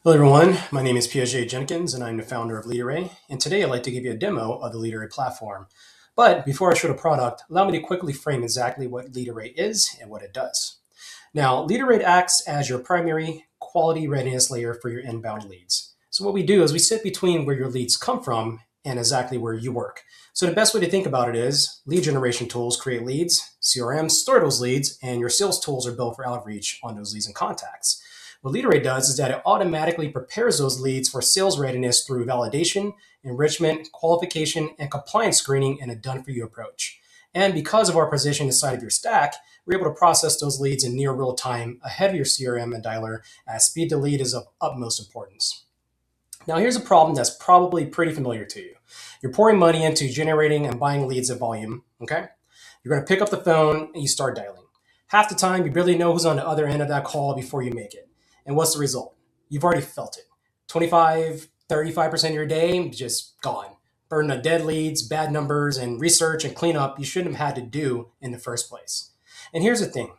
Hello everyone, my name is Piaget Jenkins and I'm the founder of LeadArray, and today I'd like to give you a demo of the LeadArray platform. But before I show the product, allow me to quickly frame exactly what LeadArray is and what it does. Now, LeadArray acts as your primary quality readiness layer for your inbound leads. So what we do is we sit between where your leads come from and exactly where you work. So the best way to think about it is lead generation tools create leads, CRMs store those leads, and your sales tools are built for outreach on those leads and contacts. What LeadArray does is that it automatically prepares those leads for sales readiness through validation, enrichment, qualification, and compliance screening in a done-for-you approach. And because of our position inside of your stack, we're able to process those leads in near real time ahead of your CRM and dialer, as speed to lead is of utmost importance. Now, here's a problem that's probably pretty familiar to you. You're pouring money into generating and buying leads at volume, okay? You're going to pick up the phone and you start dialing. Half the time, you barely know who's on the other end of that call before you make it. And what's the result? You've already felt it. 25, 35% of your day just gone. Burden of dead leads, bad numbers, and research and cleanup you shouldn't have had to do in the first place. And here's the thing.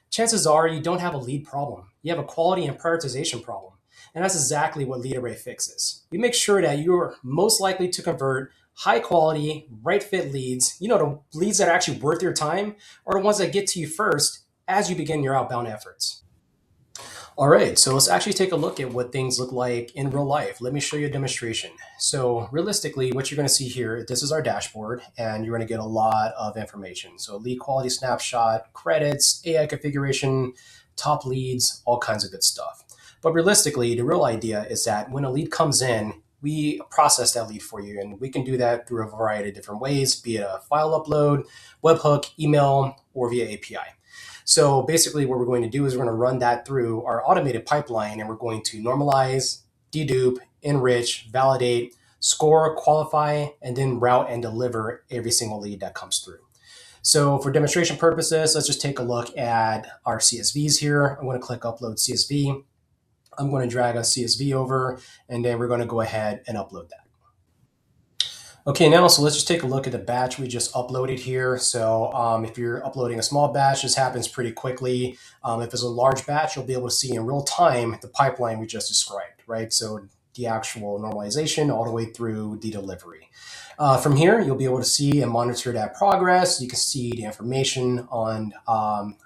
Chances are you don't have a lead problem. You have a quality and prioritization problem. And that's exactly what LeadArray fixes. We make sure that you're most likely to convert high quality, right fit leads, the leads that are actually worth your time, or the ones that get to you first as you begin your outbound efforts. All right, so let's actually take a look at what things look like in real life. Let me show you a demonstration. So realistically, what you're going to see here, this is our dashboard, and you're going to get a lot of information. So lead quality snapshot, credits, AI configuration, top leads, all kinds of good stuff. But realistically, the real idea is that when a lead comes in, we process that lead for you, and we can do that through a variety of different ways, be it a file upload, webhook, email, or via API. So basically what we're going to do is we're going to run that through our automated pipeline, and we're going to normalize, dedupe, enrich, validate, score, qualify, and then route and deliver every single lead that comes through. So for demonstration purposes, let's just take a look at our CSVs here. I'm going to click upload CSV. I'm going to drag a CSV over, and then we're going to go ahead and upload that. Okay, now, so let's just take a look at the batch we just uploaded here. So if you're uploading a small batch, this happens pretty quickly. If it's a large batch, you'll be able to see in real time the pipeline we just described, right? So the actual normalization all the way through the delivery. From here, you'll be able to see and monitor that progress. You can see the information on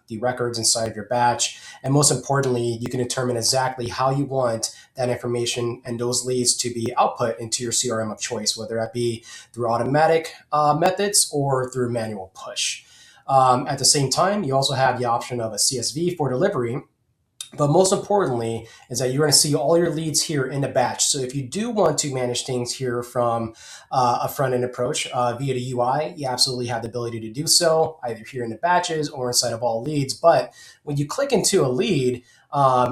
the records inside of your batch. And most importantly, you can determine exactly how you want that information and those leads to be output into your CRM of choice, whether that be through automatic methods or through manual push. At the same time, you also have the option of a CSV for delivery. But most importantly is that you're going to see all your leads here in the batch. So if you do want to manage things here from a front-end approach via the UI, you absolutely have the ability to do so, either here in the batches or inside of all leads. But when you click into a lead,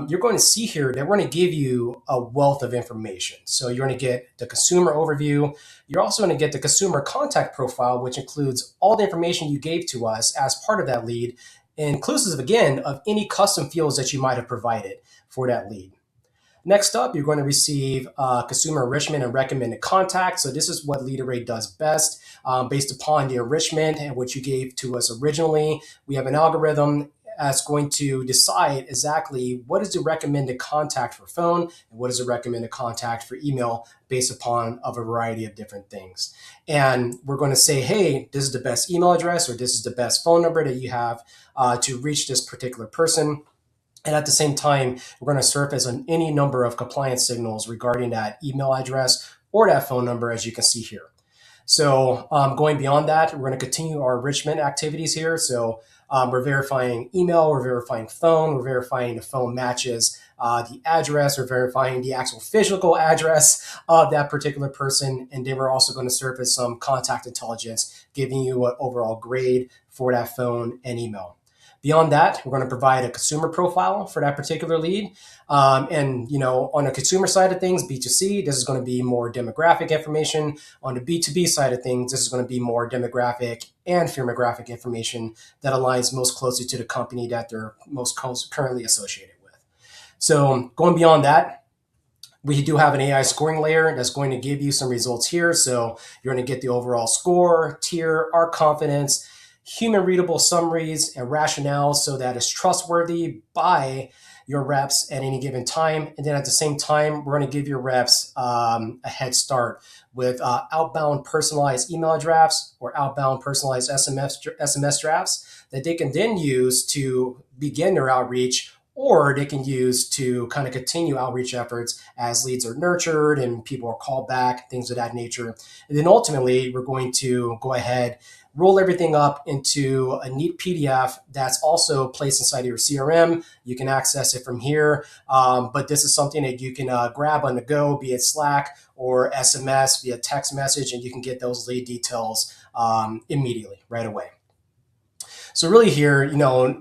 you're going to see here that we're going to give you a wealth of information. So you're going to get the consumer overview. You're also going to get the consumer contact profile, which includes all the information you gave to us as part of that lead, inclusive again of any custom fields that you might have provided for that lead. Next up, you're going to receive consumer enrichment and recommended contacts. So this is what LeadArray does best. Based upon the enrichment and what you gave to us originally, we have an algorithm that's going to decide exactly what is the recommended contact for phone and what is the recommended contact for email based upon a variety of different things. And we're going to say, hey, this is the best email address or this is the best phone number that you have to reach this particular person. And at the same time, we're going to surface on any number of compliance signals regarding that email address or that phone number, as you can see here. So going beyond that, we're going to continue our enrichment activities here. So we're verifying email, we're verifying phone, we're verifying the phone matches the address, we're verifying the actual physical address of that particular person. And then we're also going to surface some contact intelligence, giving you an overall grade for that phone and email. Beyond that, we're going to provide a consumer profile for that particular lead. And on the consumer side of things, B2C, this is going to be more demographic information. On the B2B side of things, this is going to be more demographic and firmographic information that aligns most closely to the company that they're most currently associated with. So going beyond that, we do have an AI scoring layer that's going to give you some results here. So you're going to get the overall score, tier, our confidence, human readable summaries and rationales so that it's trustworthy by your reps at any given time. And then at the same time, we're going to give your reps a head start with outbound personalized email drafts or outbound personalized SMS drafts that they can then use to begin their outreach, or they can use to kind of continue outreach efforts as leads are nurtured and people are called back, things of that nature. And then ultimately, we're going to go ahead, roll everything up into a neat PDF that's also placed inside of your CRM. You can access it from here, but this is something that you can grab on the go, be it Slack or SMS via text message, and you can get those lead details immediately, right away. So really here,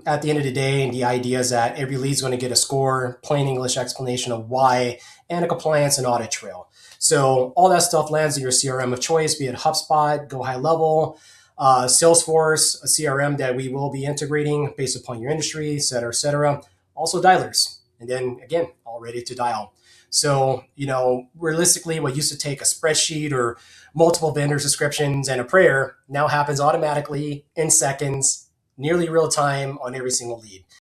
at the end of the day, the idea is that every lead is going to get a score, plain English explanation of why, and a compliance and audit trail. So all that stuff lands in your CRM of choice, be it HubSpot, Go High Level, Salesforce, a CRM that we will be integrating based upon your industry, et cetera, et cetera. Also dialers. And then again, all ready to dial. So, realistically, what used to take a spreadsheet or multiple vendor subscriptions and a prayer now happens automatically in seconds, nearly real time on every single lead.